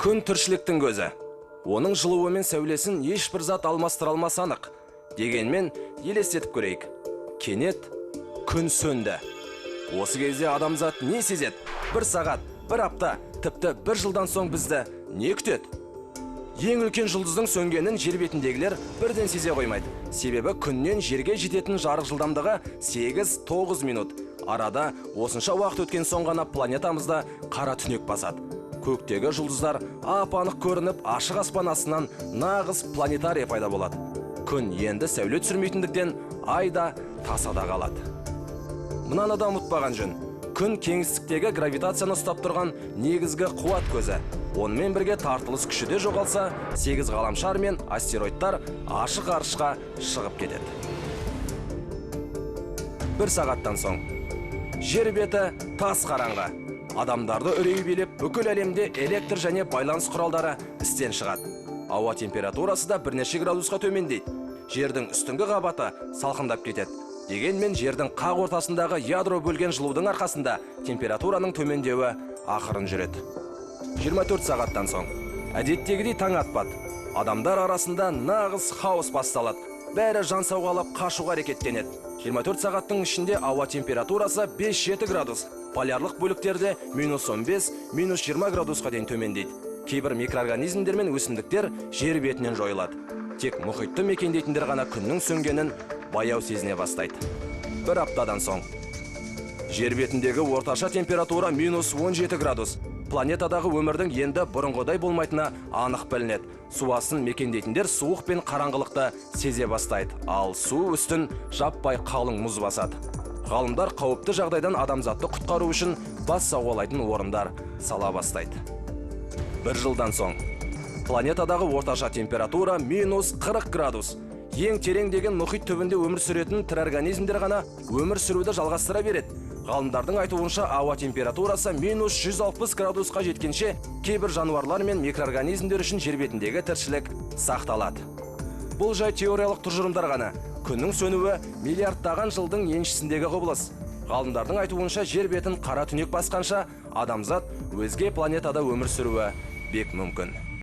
Күн тіршіліктің көзі. Оның жылуы мен сәулесін ешбір зат алмастыра алмас анық. Дегенмен елестетіп көрейік. Кенет күн сөнді. Осы кезде адамзат не сезеді? Бір сағат, бір апта, тіпті бір жылдан соң бізді не күтеді? Ең үлкен жұлдыздың сөнгенін жер бетіндегілер бірден сезе қоймайды. Себебі күннен жерге жететін жарық жылдамдығы 8-9 минут. Арада осынша уақыт өткен соң ғана планетамызда қара түнек басады. Көктегі жұлдыздар ап-анық көрініп, ашық аспан астынан нағыз планетария пайда болады. Күн енді сәуле түсірмейтіндіктен айда тасада қалады. Мынаны да ұмытпаған жөн. Күн кеңістіктегі гравитацияны ұстап тұрған негізгі қуат көзі. Онымен бірге тартылыс күші де жоғалса, 8 ғаламшар мен астероидтар ашық ғарышқа шығып кетеді. Бір сағаттан соң жер беті тас қараңғы. Адамдарды үрей билеп, бүкіл әлемде электр және байланыс құралдары істен шығады. Ауа температурасы да бірнеше градусқа төмендейді. Жердің үстіңгі қабаты салқындап кетеді. Дегенмен жердің қақ ортасындағы ядро бөлген жылудың арқасында температураның төмендеуі ақырын жүреді. 24 сағаттан соң әдеттегідей таң атпады. Адамдар арасында нағыз хаос басталады. Бәрі жан сауғалап қашуға әрекеттенеді. 24 сағаттың ішінде ауа температурасы 5-7 градус. Полярлық бөліктерде -15, -20 градусқа дейін төмендейді. Кейбір микроорганизмдер мен өсімдіктер жер бетінен жойылады. Тек мұхитты мекендейтіндер ғана күннің сөнгенін баяу сезіне бастайды. Бір аптадан соң жер бетіндегі орташа температура -17 градус. Планетадағы өмірдің енді бұрынғыдай болмайтыны анық білінеді. Су астын мекендейтіндер суық пен қараңғылықты сезе бастайды, ал су үстін жаппай қалың мұз басады. Ғалымдар қауіпті жағдайдан адамзатты құтқару үшін бас сауғалайтын орындар сала бастайды. Бір жылдан соң планетадағы орташа температура -40 градус. Ең терең деген мұхит түбінде өмір сүретін тірі организмдер ғана өмір сүруді жалғастыра береді. Ғалымдардың айтуынша ауа температурасы -160 градусқа жеткенше кейбір жануарлар мен микроорганизмдер үшін жер бетіндегі тіршілік сақталады. Бұл жай теориялық тұжырымдар ғана. Күннің сөнуі миллиардтаған жылдың еншісіндегі құбылыс. Ғалымдардың айтуынша жер бетін қара түнек басқанша адамзат өзге планетада өмір сүруі бек мүмкін.